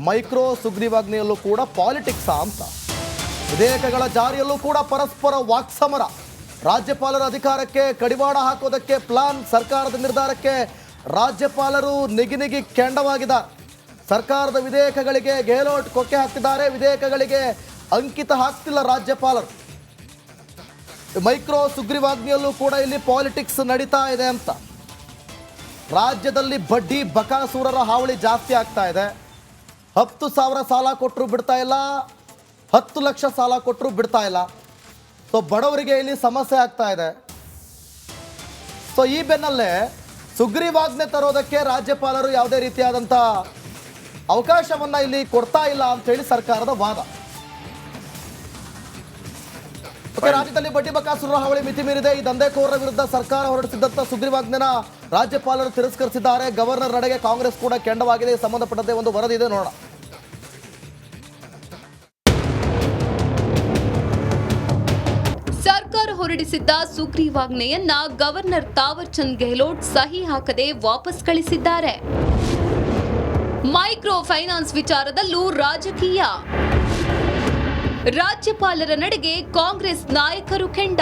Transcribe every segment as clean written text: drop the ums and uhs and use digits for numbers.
Micro ಸುಗ್ರೀವಾಜ್ಞೆಯಲ್ಲೂ ಕೂಡ politics ಅಂತ ವಿಧೇಯಕಗಳ ಜಾರಿಯಲ್ಲೂ ಕೂಡ ಪರಸ್ಪರ ವಾಕ್ಸಮರ. ರಾಜ್ಯಪಾಲರ ಅಧಿಕಾರಕ್ಕೆ ಕಡಿವಾಣ ಹಾಕೋದಕ್ಕೆ ಪ್ಲಾನ್, ಸರ್ಕಾರದ ನಿರ್ಧಾರಕ್ಕೆ ರಾಜ್ಯಪಾಲರು ನಿಗಿ ಕೆಂಡವಾಗಿದ್ದಾರೆ. ಸರ್ಕಾರದ ವಿಧೇಯಕಗಳಿಗೆ ಗೆಹ್ಲೋಟ್ ಕೊಕ್ಕೆ ಹಾಕ್ತಿದ್ದಾರೆ, ವಿಧೇಯಕಗಳಿಗೆ ಅಂಕಿತ ಹಾಕ್ತಿಲ್ಲ ರಾಜ್ಯಪಾಲರು. ಮೈಕ್ರೋ ಸುಗ್ರೀವಾಜ್ಞೆಯಲ್ಲೂ ಕೂಡ ಇಲ್ಲಿ ಪಾಲಿಟಿಕ್ಸ್ ನಡೀತಾ ಇದೆ ಅಂತ. ರಾಜ್ಯದಲ್ಲಿ ಬಡ್ಡಿ ಬಕಾಸೂರರ ಹಾವಳಿ ಜಾಸ್ತಿ ಆಗ್ತಾ ಇದೆ. 10,000 ಸಾಲ ಕೊಟ್ಟರು ಬಿಡ್ತಾ ಇಲ್ಲ, 10 ಲಕ್ಷ ಸಾಲ ಕೊಟ್ಟರು ಬಿಡ್ತಾ ಇಲ್ಲ. ಸೊ ಬಡವರಿಗೆ ಇಲ್ಲಿ ಸಮಸ್ಯೆ ಆಗ್ತಾ ಇದೆ. ಸೊ ಈ ಬೆನ್ನಲ್ಲೇ ಸುಗ್ರೀವಾಜ್ಞೆ ತರೋದಕ್ಕೆ ರಾಜ್ಯಪಾಲರು ಯಾವುದೇ ರೀತಿಯಾದಂಥ ಅವಕಾಶವನ್ನು ಇಲ್ಲಿ ಕೊಡ್ತಾ ಇಲ್ಲ ಅಂತೇಳಿ ಸರ್ಕಾರದ ವಾದ. ರಾಜ್ಯದಲ್ಲಿ ಬಡ್ಡಿ ಬಕಾಸುರರ ಹಾವಳಿ ಮಿತಿ ಮೀರಿದೆ. ಈ ದಂಧೆಕೋರರ ವಿರುದ್ಧ ಸರ್ಕಾರ ಹೊರಡಿಸಿದಂಥ ಸುಗ್ರೀವಾಜ್ಞೆನ ರಾಜ್ಯಪಾಲರು ತಿರಸ್ಕರಿಸಿದ್ದಾರೆ. ಗವರ್ನರ್ ನಡೆಗೆ ಕಾಂಗ್ರೆಸ್ ಕೂಡ ಕೆಂಡವಾಗಿದೆ. ಸಂಬಂಧಪಟ್ಟಂತೆ ಒಂದು ವರದಿ ಇದೆ, ನೋಡೋಣ. ಸರ್ಕಾರ ಹೊರಡಿಸಿದ್ದ ಸುಗ್ರೀವಾಜ್ಞೆಯನ್ನ ಗವರ್ನರ್ ತಾವರ್ ಚಂದ್ ಗೆಹ್ಲೋಟ್ ಸಹಿ ಹಾಕದೆ ವಾಪಸ್ ಕಳಿಸಿದ್ದಾರೆ. ಮೈಕ್ರೋ ಫೈನಾನ್ಸ್ ವಿಚಾರದಲ್ಲೂ ರಾಜಕೀಯ. ರಾಜ್ಯಪಾಲರ ನಡೆಗೆ ಕಾಂಗ್ರೆಸ್ ನಾಯಕರು ಕೆಂಡ.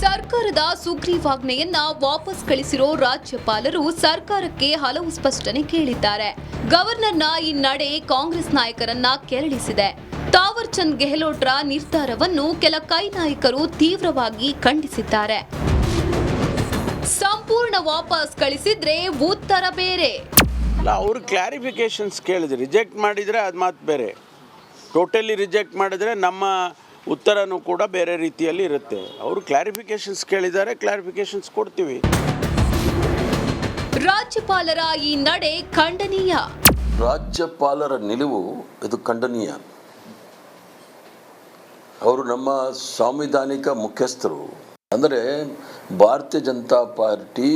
ಸರ್ಕಾರದ ಸುಗ್ರೀವಾಜ್ಞೆಯನ್ನ ವಾಪಸ್ ಕಳಿಸಿರೋ ರಾಜ್ಯಪಾಲರು ಸರ್ಕಾರಕ್ಕೆ ಹಲವು ಸ್ಪಷ್ಟನೆ ಕೇಳಿದ್ದಾರೆ. ಗವರ್ನರ್ನ ಈ ನಡೆ ಕಾಂಗ್ರೆಸ್ ನಾಯಕರನ್ನ ಕೆರಳಿಸಿದೆ. ತಾವರ್ ಚಂದ್ ಗೆಹ್ಲೋಟ್ರ ನಿರ್ಧಾರವನ್ನು ಕೆಲ ಕೈ ನಾಯಕರು ತೀವ್ರವಾಗಿ ಖಂಡಿಸಿದ್ದಾರೆ. ಸಂಪೂರ್ಣ ವಾಪಸ್ ಕಳಿಸಿದ್ರೆ ಉತ್ತರ ಬೇರೆ. ಅವರು ಕ್ಲಾರಿಫಿಕೇಶನ್ಸ್ ಕೇಳಿದ್ರೆ ರಿಜೆಕ್ಟ್ ಮಾಡಿದರೆ ಅದು ಮಾತು ಬೇರೆ. ಟೋಟಲಿ ರಿಜೆಕ್ಟ್ ಮಾಡಿದರೆ ನಮ್ಮ ಉತ್ತರನೂ ಕೂಡ ಬೇರೆ ರೀತಿಯಲ್ಲಿ ಇರುತ್ತೆ. ಅವರು ಕ್ಲಾರಿಫಿಕೇಶನ್ಸ್ ಕೇಳಿದ್ದಾರೆ, ಕ್ಲಾರಿಫಿಕೇಶನ್ಸ್ ಕೊಡ್ತೀವಿ. ರಾಜ್ಯಪಾಲರ ಈ ನಡೆ ಖಂಡನೀಯ. ರಾಜ್ಯಪಾಲರ ನಿಲುವು ಇದು ಖಂಡನೀಯ. ಅವರು ನಮ್ಮ ಸಾಂವಿಧಾನಿಕ ಮುಖ್ಯಸ್ಥರು. ಅಂದರೆ ಭಾರತೀಯ ಜನತಾ ಪಾರ್ಟಿ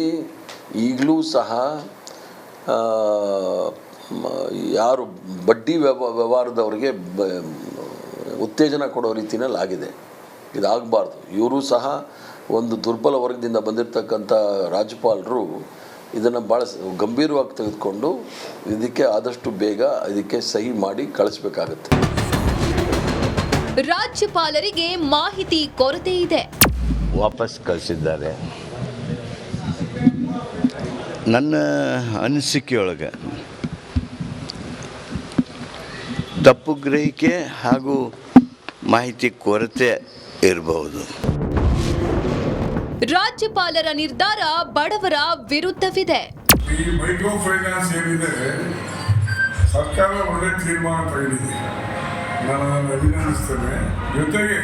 ಈಗಲೂ ಸಹ ಯಾರು ಬಡ್ಡಿ ವ್ಯವಹಾರದವರಿಗೆ ಉತ್ತೇಜನ ಕೊಡೋ ರೀತಿಯಲ್ಲಿ ಆಗಿದೆ. ಇದಾಗಬಾರ್ದು. ಇವರು ಸಹ ಒಂದು ದುರ್ಬಲ ವರ್ಗದಿಂದ ಬಂದಿರತಕ್ಕಂಥ ರಾಜ್ಯಪಾಲರು ಇದನ್ನು ಭಾಳ ಗಂಭೀರವಾಗಿ ತೆಗೆದುಕೊಂಡು ಇದಕ್ಕೆ ಆದಷ್ಟು ಬೇಗ ಇದಕ್ಕೆ ಸಹಿ ಮಾಡಿ ಕಳಿಸ್ಬೇಕಾಗತ್ತೆ. ರಾಜ್ಯಪಾಲರಿಗೆ ಮಾಹಿತಿ ಕೊರತೆ ಇದೆ. ವಾಪಸ್ ಕಳಿಸಿದ್ದಾರೆ. ನನ್ನ ಅನಿಸಿಕೆಯೊಳಗೆ ತಪ್ಪು ಗ್ರಹಿಕೆ ಹಾಗೂ ಮಾಹಿತಿ ಕೊರತೆ ಇರಬಹುದು. ರಾಜ್ಯಪಾಲರ ನಿರ್ಧಾರ ಬಡವರ ವಿರುದ್ಧವಿದೆ. ಈ ಮೈಕ್ರೋ ಫೈನಾನ್ಸ್ ಏನಿದೆ, ಸರ್ಕಾರ ಒಳ್ಳೆ ತೀರ್ಮಾನ ತಗೊಂಡಿದೆ, ನಾನು ಅದನ್ನು ಅಭಿನಂದಿಸ್ತೇನೆ. ಜೊತೆಗೆ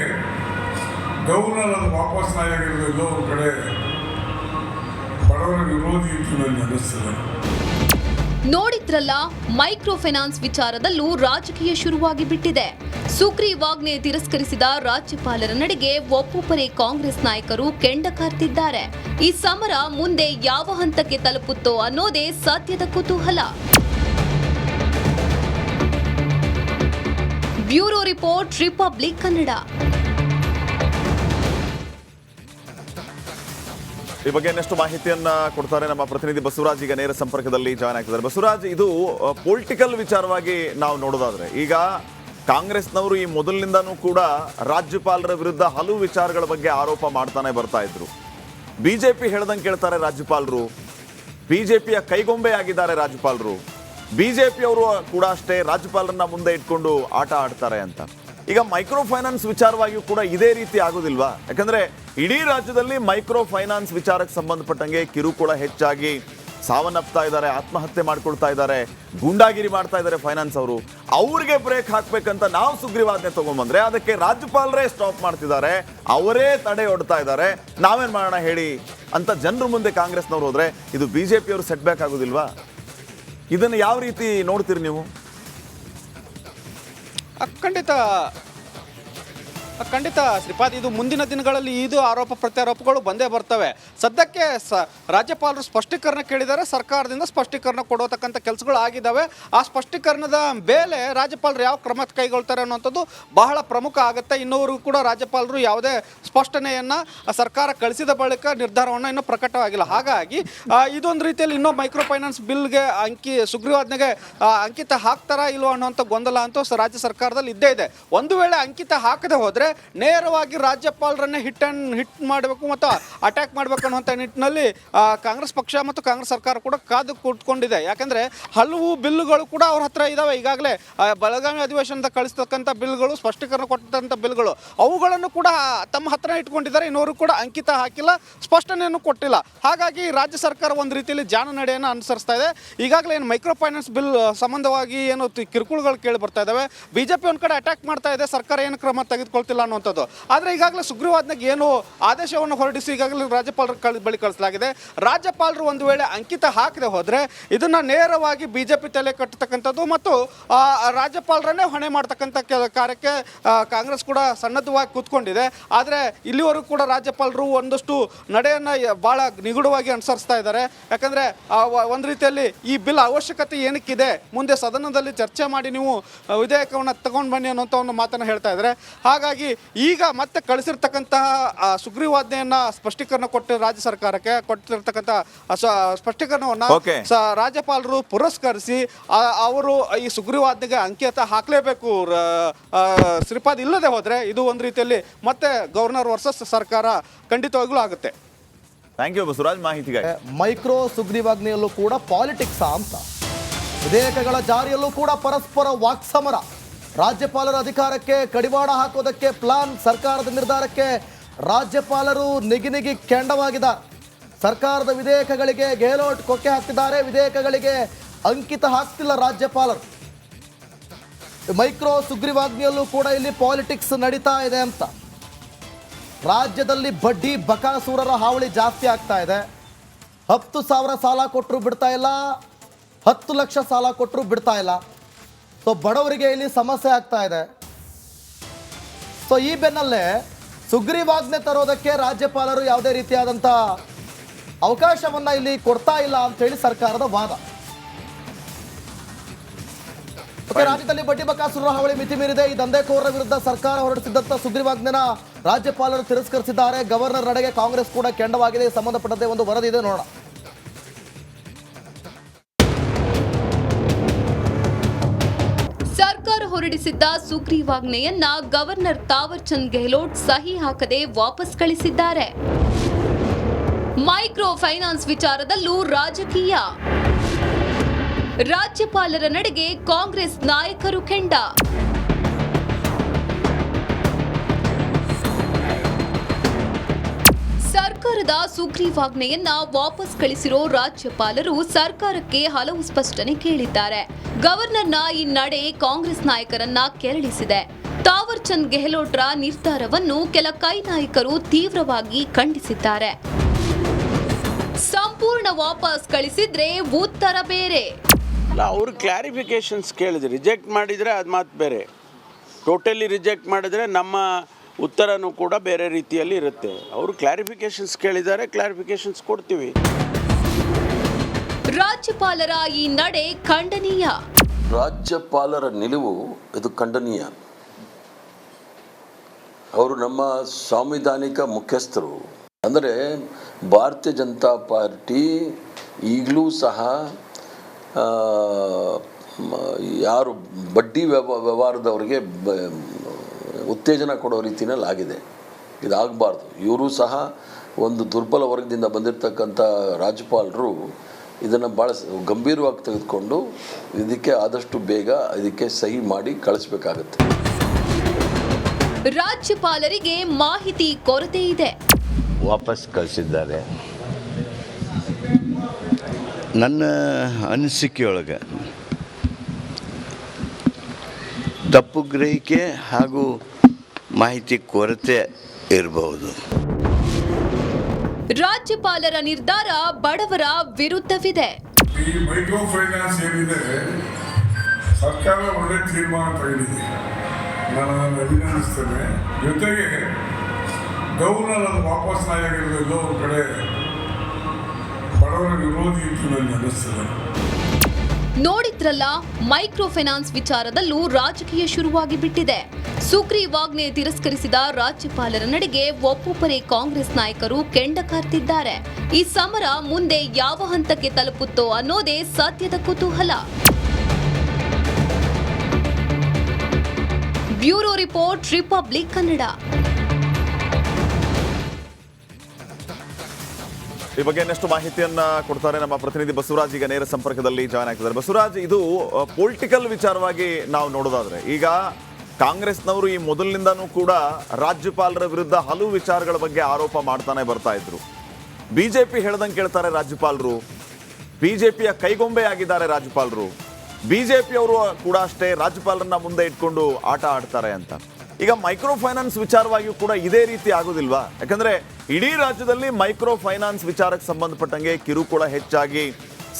ಗವರ್ನರ್ ಅದು ವಾಪಸ್ ಆಗಿರೋದಿಲ್ಲ ಒಂದು ಕಡೆ ಬಡವರ ವಿರೋಧಿ ಅಂತ ನನಗೆ ಅನಿಸ್ತದೆ. ನೋಡಿದ್ರಲ್ಲ, ಮೈಕ್ರೋ ಫೈನಾನ್ಸ್ ವಿಚಾರದಲ್ಲೂ ರಾಜಕೀಯ ಶುರುವಾಗಿ ಬಿಟ್ಟಿದೆ. ಸುಗ್ರೀವಾಜ್ಞೆ ತಿರಸ್ಕರಿಸಿದ ರಾಜ್ಯಪಾಲರ ನಡೆಗೆ ಒಬ್ಬೊಬ್ಬರೇ ಕಾಂಗ್ರೆಸ್ ನಾಯಕರು ಕೆಂಡ ಕಾರ್ತಿದ್ದಾರೆ. ಈ ಸಮರ ಮುಂದೆ ಯಾವ ಹಂತಕ್ಕೆ ತಲುಪುತ್ತೋ ಅನ್ನೋದೇ ಸದ್ಯದ ಕುತೂಹಲ. Bureau report, republic Kannada. ಈ ಬಗ್ಗೆ ಇನ್ನಷ್ಟು ಮಾಹಿತಿಯನ್ನ ಕೊಡ್ತಾರೆ ನಮ್ಮ ಪ್ರತಿನಿಧಿ ಬಸವರಾಜ್. ಈಗ ನೇರ ಸಂಪರ್ಕದಲ್ಲಿ ಜಾಯ್ನ್ ಆಗ್ತಿದ್ದಾರೆ. ಬಸವರಾಜ್, ಇದು ಪೊಲಿಟಿಕಲ್ ವಿಚಾರವಾಗಿ ನಾವು ನೋಡೋದಾದ್ರೆ ಈಗ ಕಾಂಗ್ರೆಸ್ನವರು ಈ ಮೊದಲಿನಿಂದನೂ ಕೂಡ ರಾಜ್ಯಪಾಲರ ವಿರುದ್ಧ ಹಲವು ವಿಚಾರಗಳ ಬಗ್ಗೆ ಆರೋಪ ಮಾಡ್ತಾನೆ ಬರ್ತಾ ಇದ್ರು. ಬಿಜೆಪಿ ಹೇಳ್ದಂಗೆ ಕೇಳ್ತಾರೆ ರಾಜ್ಯಪಾಲರು, ಬಿಜೆಪಿಯ ಕೈಗೊಂಬೆ ಆಗಿದ್ದಾರೆ ರಾಜ್ಯಪಾಲರು. ಬಿಜೆಪಿಯವರು ಕೂಡ ಅಷ್ಟೇ ರಾಜ್ಯಪಾಲರನ್ನ ಮುಂದೆ ಇಟ್ಕೊಂಡು ಆಟ ಆಡ್ತಾರೆ ಅಂತ. ಈಗ ಮೈಕ್ರೋ ಫೈನಾನ್ಸ್ ವಿಚಾರವಾಗಿಯೂ ಕೂಡ ಇದೇ ರೀತಿ ಆಗೋದಿಲ್ವಾ? ಯಾಕಂದ್ರೆ ಇಡೀ ರಾಜ್ಯದಲ್ಲಿ ಮೈಕ್ರೋ ಫೈನಾನ್ಸ್ ವಿಚಾರಕ್ಕೆ ಸಂಬಂಧಪಟ್ಟಂಗೆ ಕಿರುಕುಳ ಹೆಚ್ಚಾಗಿ ಸಾವನ್ನಪ್ತಾ ಇದ್ದಾರೆ, ಆತ್ಮಹತ್ಯೆ ಮಾಡ್ಕೊಳ್ತಾ ಇದ್ದಾರೆ, ಗೂಂಡಾಗಿರಿ ಮಾಡ್ತಾ ಇದ್ದಾರೆ ಫೈನಾನ್ಸ್ ಅವರು. ಅವ್ರಿಗೆ ಬ್ರೇಕ್ ಹಾಕ್ಬೇಕಂತ ನಾವು ಸುಗ್ರೀವಾಜ್ಞೆ ತಗೊಂಡ್ಬಂದ್ರೆ ಅದಕ್ಕೆ ರಾಜ್ಯಪಾಲರೇ ಸ್ಟಾಪ್ ಮಾಡ್ತಿದ್ದಾರೆ, ಅವರೇ ತಡೆ ಒಡ್ತಾ ಇದ್ದಾರೆ. ನಾವೇನ್ ಮಾಡೋಣ ಹೇಳಿ ಅಂತ ಜನರ ಮುಂದೆ ಕಾಂಗ್ರೆಸ್ನವ್ರು ಹೋದ್ರೆ ಇದು ಬಿಜೆಪಿಯವರು ಸೆಟ್ ಬ್ಯಾಕ್ ಆಗೋದಿಲ್ವಾ? ಇದನ್ನು ಯಾವ ರೀತಿ ನೋಡ್ತೀರಿ ನೀವು? ಖಂಡಿತ ಖಂಡಿತ ಶ್ರೀಪಾದ್, ಇದು ಮುಂದಿನ ದಿನಗಳಲ್ಲಿ ಇದು ಆರೋಪ ಪ್ರತ್ಯಾರೋಪಗಳು ಬಂದೇ ಬರ್ತವೆ. ಸದ್ಯಕ್ಕೆ ರಾಜ್ಯಪಾಲರು ಸ್ಪಷ್ಟೀಕರಣ ಕೇಳಿದ್ದಾರೆ, ಸರ್ಕಾರದಿಂದ ಸ್ಪಷ್ಟೀಕರಣ ಕೊಡತಕ್ಕಂಥ ಕೆಲಸಗಳು ಆಗಿದ್ದಾವೆ. ಆ ಸ್ಪಷ್ಟೀಕರಣದ ಮೇಲೆ ರಾಜ್ಯಪಾಲರು ಯಾವ ಕ್ರಮ ಕೈಗೊಳ್ತಾರೆ ಅನ್ನೋಂಥದ್ದು ಬಹಳ ಪ್ರಮುಖ ಆಗುತ್ತೆ. ಇನ್ನೂವರೆಗೂ ಕೂಡ ರಾಜ್ಯಪಾಲರು ಯಾವುದೇ ಸ್ಪಷ್ಟನೆಯನ್ನು ಸರ್ಕಾರ ಕಳಿಸಿದ ಬಳಿಕ ನಿರ್ಧಾರವನ್ನು ಇನ್ನೂ ಪ್ರಕಟವಾಗಿಲ್ಲ. ಹಾಗಾಗಿ ಇದೊಂದು ರೀತಿಯಲ್ಲಿ ಇನ್ನೂ ಮೈಕ್ರೋ ಫೈನಾನ್ಸ್ ಬಿಲ್ಗೆ ಸುಗ್ರೀವಾಜ್ಞೆಗೆ ಅಂಕಿತ ಹಾಕ್ತಾರಾ ಇಲ್ವೋ ಅನ್ನೋಂಥ ಗೊಂದಲ ಅಂತೂ ರಾಜ್ಯ ಸರ್ಕಾರದಲ್ಲಿ ಇದ್ದೇ ಇದೆ. ಒಂದು ವೇಳೆ ಅಂಕಿತ ಹಾಕದೆ ಹೋದರೆ ನೇರವಾಗಿ ರಾಜ್ಯಪಾಲರನ್ನೇ ಹಿಟ್ ಮಾಡಬೇಕು ಮತ್ತು ಅಟ್ಯಾಕ್ ಮಾಡಬೇಕು ಅನ್ನುವಂಥ ನಿಟ್ಟಿನಲ್ಲಿ ಕಾಂಗ್ರೆಸ್ ಪಕ್ಷ ಮತ್ತು ಕಾಂಗ್ರೆಸ್ ಸರ್ಕಾರ ಕೂಡ ಕಾದು ಕೂತ್ಕೊಂಡಿದೆ. ಯಾಕಂದರೆ ಹಲವು ಬಿಲ್ಗಳು ಕೂಡ ಅವ್ರ ಹತ್ರ ಇದ್ದಾವೆ. ಈಗಾಗಲೇ ಬೆಳಗಾವಿ ಅಧಿವೇಶನದ ಕಳಿಸ್ತಕ್ಕಂಥ ಬಿಲ್ಗಳು, ಸ್ಪಷ್ಟೀಕರಣ ಕೊಟ್ಟಂಥ ಬಿಲ್ಗಳು, ಅವುಗಳನ್ನು ಕೂಡ ತಮ್ಮ ಹತ್ರ ಇಟ್ಕೊಂಡಿದ್ದಾರೆ. ಇನ್ನೂರು ಕೂಡ ಅಂಕಿತ ಹಾಕಿಲ್ಲ, ಸ್ಪಷ್ಟನೆಯನ್ನು ಕೊಟ್ಟಿಲ್ಲ. ಹಾಗಾಗಿ ರಾಜ್ಯ ಸರ್ಕಾರ ಒಂದು ರೀತಿಯಲ್ಲಿ ಜಾಣ ನಡೆಯನ್ನು ಅನುಸರಿಸ್ತಾ ಇದೆ. ಈಗಾಗಲೇ ಏನು ಮೈಕ್ರೋ ಫೈನಾನ್ಸ್ ಬಿಲ್ ಸಂಬಂಧವಾಗಿ ಏನು ಕಿರುಕುಳುಗಳು ಕೇಳಿ ಬರ್ತಾ ಇದ್ದಾವೆ. ಬಿಜೆಪಿ ಒಂದು ಕಡೆ ಅಟ್ಯಾಕ್ ಮಾಡ್ತಾ ಇದೆ, ಸರ್ಕಾರ ಏನು ಕ್ರಮ ತೆಗೆದುಕೊಳ್ತಿಲ್ಲ ಅನ್ನುವಂಥದ್ದು. ಆದರೆ ಈಗಾಗಲೇ ಸುಗ್ರೀವಾಜ್ಞೆಗೆ ಏನು ಆದೇಶವನ್ನು ಹೊರಡಿಸಿ ಈಗಾಗಲೇ ರಾಜ್ಯಪಾಲರ ಬಳಿ ಕಳಿಸಲಾಗಿದೆ. ರಾಜ್ಯಪಾಲರು ಒಂದು ವೇಳೆ ಅಂಕಿತ ಹಾಕದೆ ಹೋದರೆ ಇದನ್ನು ನೇರವಾಗಿ ಬಿಜೆಪಿ ತಲೆ ಕಟ್ಟತಕ್ಕಂಥದ್ದು ಮತ್ತು ರಾಜ್ಯಪಾಲರನ್ನೇ ಹೊಣೆ ಮಾಡ್ತಕ್ಕಂಥ ಕಾರ್ಯಕ್ಕೆ ಕಾಂಗ್ರೆಸ್ ಕೂಡ ಸನ್ನದ್ಧವಾಗಿ ಕೂತ್ಕೊಂಡಿದೆ. ಆದರೆ ಇಲ್ಲಿವರೆಗೂ ಕೂಡ ರಾಜ್ಯಪಾಲರು ಒಂದಷ್ಟು ನಡೆಯನ್ನು ಭಾಳ ನಿಗೂಢವಾಗಿ ಅನುಸರಿಸ್ತಾ ಇದ್ದಾರೆ. ಯಾಕಂದರೆ ಒಂದು ರೀತಿಯಲ್ಲಿ ಈ ಬಿಲ್ ಅವಶ್ಯಕತೆ ಏನಕ್ಕಿದೆ, ಮುಂದೆ ಸದನದಲ್ಲಿ ಚರ್ಚೆ ಮಾಡಿ ನೀವು ವಿಧೇಯಕವನ್ನು ತಗೊಂಡು ಬನ್ನಿ ಅನ್ನೋಂಥ ಒಂದು ಮಾತನ್ನು ಹೇಳ್ತಾ ಇದ್ದಾರೆ. ಹಾಗಾಗಿ ಈಗ ಮತ್ತೆ ಕಳಿಸಿರ್ತಕ್ಕಂತಹ ಸುಗ್ರೀವಾಜ್ಞೆಯನ್ನು ಸ್ಪಷ್ಟೀಕರಣ ಕೊಟ್ಟು ರಾಜ್ಯ ಸರ್ಕಾರಕ್ಕೆ ಕೊಟ್ಟಿರ್ತಕ್ಕಂಥ ಸ್ಪಷ್ಟೀಕರಣವನ್ನು ರಾಜ್ಯಪಾಲರು ಪುರಸ್ಕರಿಸಿ ಅವರು ಈ ಸುಗ್ರೀವಾಜ್ಞೆಗೆ ಅಂಕಿತ ಹಾಕಲೇಬೇಕು ಶ್ರೀಪಾದ್. ಇಲ್ಲದೆ ಹೋದರೆ ಇದು ಒಂದು ರೀತಿಯಲ್ಲಿ ಮತ್ತೆ ಗವರ್ನರ್ ವರ್ಸಸ್ ಸರ್ಕಾರ ಖಂಡಿತವಾಗ್ಲೂ ಆಗುತ್ತೆ. ಥ್ಯಾಂಕ್ ಯು ಬಸವರಾಜ್ ಮಾಹಿತಿಗಾಗಿ. ಮೈಕ್ರೋ ಸುಗ್ರೀವಾಜ್ಞೆಯಲ್ಲೂ ಕೂಡ ಪಾಲಿಟಿಕ್ಸ್ ಅಂತ, ವಿಧೇಯಕಗಳ ಜಾರಿಯಲ್ಲೂ ಕೂಡ ಪರಸ್ಪರ ವಾಕ್ಸಮರ. ರಾಜ್ಯಪಾಲರ ಅಧಿಕಾರಕ್ಕೆ ಕಡಿವಾಣ ಹಾಕೋದಕ್ಕೆ ಪ್ಲಾನ್, ಸರ್ಕಾರದ ನಿರ್ಧಾರಕ್ಕೆ ರಾಜ್ಯಪಾಲರು ನಿಗಿ ಕೆಂಡವಾಗಿದ್ದಾರೆ. ಸರ್ಕಾರದ ವಿಧೇಯಕಗಳಿಗೆ ಗೆಹ್ಲೋಟ್ ಕೊಕ್ಕೆ ಹಾಕ್ತಿದ್ದಾರೆ, ವಿಧೇಯಕಗಳಿಗೆ ಅಂಕಿತ ಹಾಕ್ತಿಲ್ಲ ರಾಜ್ಯಪಾಲರು. ಮೈಕ್ರೋ ಸುಗ್ರೀವಾಜ್ಞೆಯಲ್ಲೂ ಕೂಡ ಇಲ್ಲಿ ಪಾಲಿಟಿಕ್ಸ್ ನಡೀತಾ ಇದೆ ಅಂತ. ರಾಜ್ಯದಲ್ಲಿ ಬಡ್ಡಿ ಬಕಾಸೂರರ ಹಾವಳಿ ಜಾಸ್ತಿ ಆಗ್ತಾ ಇದೆ. 10,000 ಸಾಲ ಕೊಟ್ಟರು ಬಿಡ್ತಾ ಇಲ್ಲ, 10 ಲಕ್ಷ ಸಾಲ ಕೊಟ್ಟರು ಬಿಡ್ತಾ ಇಲ್ಲ. ಸೊ ಬಡವರಿಗೆ ಇಲ್ಲಿ ಸಮಸ್ಯೆ ಆಗ್ತಾ ಇದೆ. ಸೊ ಈ ಬೆನ್ನಲ್ಲೇ ಸುಗ್ರೀವಾಜ್ಞೆ ತರೋದಕ್ಕೆ ರಾಜ್ಯಪಾಲರು ಯಾವುದೇ ರೀತಿಯಾದಂಥ ಅವಕಾಶವನ್ನು ಇಲ್ಲಿ ಕೊಡ್ತಾ ಇಲ್ಲ ಅಂತೇಳಿ ಸರ್ಕಾರದ ವಾದ. ರಾಜ್ಯದಲ್ಲಿ ಬಡ್ಡಿ ಬಕಾಸುರರ ಹಾವಳಿ ಮಿತಿ ಮೀರಿದೆ. ಈ ದಂಧೆಕೋರರ ವಿರುದ್ಧ ಸರ್ಕಾರ ಹೊರಡಿಸಿದ್ದಂಥ ಸುಗ್ರೀವಾಜ್ಞೆನ ರಾಜ್ಯಪಾಲರು ತಿರಸ್ಕರಿಸಿದ್ದಾರೆ. ಗವರ್ನರ್ ನಡೆಗೆ ಕಾಂಗ್ರೆಸ್ ಕೂಡ ಕೆಂಡವಾಗಿದೆ. ಸಂಬಂಧಪಟ್ಟಂತೆ ಒಂದು ವರದಿ ಇದೆ, ನೋಡೋಣ. ಸರ್ಕಾರ ಹೊರಡಿಸಿದ್ದ ಸುಗ್ರೀವಾಜ್ಞೆಯನ್ನ ಗವರ್ನರ್ ತಾವರ್ ಚಂದ್ ಗೆಹ್ಲೋಟ್ ಸಹಿ ಹಾಕದೆ ವಾಪಸ್ ಕಳಿಸಿದ್ದಾರೆ. ಮೈಕ್ರೋ ಫೈನಾನ್ಸ್ ವಿಚಾರದಲ್ಲೂ ರಾಜಕೀಯ. ರಾಜ್ಯಪಾಲರ ನಡೆಗೆ ಕಾಂಗ್ರೆಸ್ ನಾಯಕರು ಕೆಂಡ. ಸರ್ಕಾರದ ಸುಗ್ರೀವಾಜ್ಞೆಯನ್ನ ವಾಪಸ್ ಕಳಿಸಿರೋ ರಾಜ್ಯಪಾಲರು ಸರ್ಕಾರಕ್ಕೆ ಹಲವು ಸ್ಪಷ್ಟನೆ ಕೇಳಿದ್ದಾರೆ. ಗವರ್ನರ್ನ ಈ ನಡೆ ಕಾಂಗ್ರೆಸ್ ನಾಯಕರನ್ನ ಕೆರಳಿಸಿದೆ. ತಾವರ್ ಚಂದ್ ಗೆಹ್ಲೋಟ್ರ ನಿರ್ಧಾರವನ್ನು ಕೆಲ ಕೈ ನಾಯಕರು ತೀವ್ರವಾಗಿ ಖಂಡಿಸಿದ್ದಾರೆ. ಸಂಪೂರ್ಣ ವಾಪಸ್ ಕಳಿಸಿದ್ರೆ ಉತ್ತರ ಬೇರೆ. ಅವರು ಕ್ಲಾರಿಫಿಕೇಶನ್ಸ್ ಕೇಳಿದ್ರು, ರಿಜೆಕ್ಟ್ ಮಾಡಿದರೆ ಅದು ಮಾತು ಬೇರೆ. ಟೋಟಲಿ ರಿಜೆಕ್ಟ್ ಮಾಡಿದರೆ ನಮ್ಮ ಉತ್ತರನೂ ಕೂಡ ಬೇರೆ ರೀತಿಯಲ್ಲಿ ಇರುತ್ತೆ. ಅವರು ಕ್ಲಾರಿಫಿಕೇಶನ್ಸ್ ಕೇಳಿದ್ದಾರೆ, ಕ್ಲಾರಿಫಿಕೇಶನ್ಸ್ ಕೊಡ್ತೀವಿ. ರಾಜ್ಯಪಾಲರ ಈ ನಡೆ ಖಂಡನೀಯ. ರಾಜ್ಯಪಾಲರ ನಿಲುವು ಇದು ಖಂಡನೀಯ. ಅವರು ನಮ್ಮ ಸಾಂವಿಧಾನಿಕ ಮುಖ್ಯಸ್ಥರು. ಅಂದರೆ ಭಾರತೀಯ ಜನತಾ ಪಾರ್ಟಿ ಈಗಲೂ ಸಹ ಯಾರು ಬಡ್ಡಿ ವ್ಯವಹಾರದವರಿಗೆ ಉತ್ತೇಜನ ಕೊಡೋ ರೀತಿಯಲ್ಲಿ ಆಗಿದೆ. ಇದಾಗಬಾರ್ದು. ಇವರು ಸಹ ಒಂದು ದುರ್ಬಲ ವರ್ಗದಿಂದ ಬಂದಿರತಕ್ಕಂಥ ರಾಜ್ಯಪಾಲರು ಇದನ್ನು ಭಾಳ ಗಂಭೀರವಾಗಿ ತೆಗೆದುಕೊಂಡು ಇದಕ್ಕೆ ಆದಷ್ಟು ಬೇಗ ಇದಕ್ಕೆ ಸಹಿ ಮಾಡಿ ಕಳಿಸ್ಬೇಕಾಗತ್ತೆ. ರಾಜ್ಯಪಾಲರಿಗೆ ಮಾಹಿತಿ ಕೊರತೆ ಇದೆ. ವಾಪಸ್ ಕಳಿಸಿದ್ದಾರೆ. ನನ್ನ ಅನಿಸಿಕೆಯೊಳಗೆ ತಪ್ಪು ಗ್ರಹಿಕೆ ಹಾಗೂ ಮಾಹಿತಿ ಕೊರತೆ ಇರಬಹುದು. ರಾಜ್ಯಪಾಲರ ನಿರ್ಧಾರ ಬಡವರ ವಿರುದ್ಧವಿದೆ. ಈ ಮೈಕ್ರೋ ಫೈನಾನ್ಸ್ ಏನಿದೆ, ಸರ್ಕಾರ ಒಳ್ಳೆ ತೀರ್ಮಾನ ತಗೊಂಡಿದೆ. ನಾನು ಅದನ್ನು ಅಭಿನಂದಿಸ್ತೇನೆ. ಜೊತೆಗೆ ಗವರ್ನರ್ ಅದು ವಾಪಸ್ ಆಗಿರೋದು ಎಲ್ಲೋ ಒಂದು ಕಡೆ ಬಡವರ ವಿರೋಧಿ ಅಂತ ನನಗೆ ಅನಿಸ್ತದೆ. ನೋಡಿದ್ರಲ್ಲ, ಮೈಕ್ರೋ ಫೈನಾನ್ಸ್ ವಿಚಾರದಲ್ಲೂ ರಾಜಕೀಯ ಶುರುವಾಗಿ ಬಿಟ್ಟಿದೆ. ಸುಗ್ರೀವಾಜ್ಞೆ ತಿರಸ್ಕರಿಸಿದ ರಾಜ್ಯಪಾಲರ ನಡೆಗೆ ಒಬ್ಬೊಬ್ಬರೇ ಕಾಂಗ್ರೆಸ್ ನಾಯಕರು ಕೆಂಡ ಕಾರ್ತಿದ್ದಾರೆ. ಈ ಸಮರ ಮುಂದೆ ಯಾವ ಹಂತಕ್ಕೆ ತಲುಪುತ್ತೋ ಅನ್ನೋದೇ ಸದ್ಯದ ಕುತೂಹಲ. Bureau report, republic Kannada. ಈ ಬಗ್ಗೆ ಇನ್ನಷ್ಟು ಮಾಹಿತಿಯನ್ನ ಕೊಡ್ತಾರೆ ನಮ್ಮ ಪ್ರತಿನಿಧಿ ಬಸವರಾಜ್ ಈಗ ನೇರ ಸಂಪರ್ಕದಲ್ಲಿ ಜಾಯ್ನ್ ಆಗ್ತಿದ್ದಾರೆ. ಬಸವರಾಜ್, ಇದು ಪೊಲಿಟಿಕಲ್ ವಿಚಾರವಾಗಿ ನಾವು ನೋಡೋದಾದ್ರೆ ಈಗ ಕಾಂಗ್ರೆಸ್ನವರು ಈ ಮೊದಲಿನಿಂದನೂ ಕೂಡ ರಾಜ್ಯಪಾಲರ ವಿರುದ್ಧ ಹಲವು ವಿಚಾರಗಳ ಬಗ್ಗೆ ಆರೋಪ ಮಾಡ್ತಾನೆ ಬರ್ತಾ ಇದ್ರು. ಬಿಜೆಪಿ ಹೇಳ್ದಂಗೆ ಕೇಳ್ತಾರೆ ರಾಜ್ಯಪಾಲರು, ಬಿಜೆಪಿಯ ಕೈಗೊಂಬೆ ಆಗಿದ್ದಾರೆ ರಾಜ್ಯಪಾಲರು, ಬಿಜೆಪಿಯವರು ಕೂಡ ಅಷ್ಟೇ ರಾಜ್ಯಪಾಲರನ್ನ ಮುಂದೆ ಇಟ್ಕೊಂಡು ಆಟ ಆಡ್ತಾರೆ ಅಂತ. ಈಗ ಮೈಕ್ರೋ ಫೈನಾನ್ಸ್ ವಿಚಾರವಾಗಿಯೂ ಕೂಡ ಇದೇ ರೀತಿ ಆಗೋದಿಲ್ವಾ? ಯಾಕಂದ್ರೆ ಇಡೀ ರಾಜ್ಯದಲ್ಲಿ ಮೈಕ್ರೋ ಫೈನಾನ್ಸ್ ವಿಚಾರಕ್ಕೆ ಸಂಬಂಧಪಟ್ಟಂಗೆ ಕಿರುಕುಳ ಹೆಚ್ಚಾಗಿ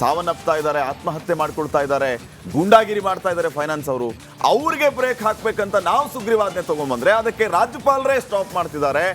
ಸಾವನ್ನಪ್ತಾ ಇದ್ದಾರೆ, ಆತ್ಮಹತ್ಯೆ ಮಾಡ್ಕೊಳ್ತಾ ಇದ್ದಾರೆ, ಗೂಂಡಾಗಿರಿ ಮಾಡ್ತಾ ಇದ್ದಾರೆ ಫೈನಾನ್ಸ್ ಅವರು. ಅವ್ರಿಗೆ ಬ್ರೇಕ್ ಹಾಕ್ಬೇಕಂತ ನಾವು ಸುಗ್ರೀವಾಜ್ಞೆ ತಗೊಂಡ್ಬಂದ್ರೆ ಅದಕ್ಕೆ ರಾಜ್ಯಪಾಲರೇ ಸ್ಟಾಪ್ ಮಾಡ್ತಿದ್ದಾರೆ.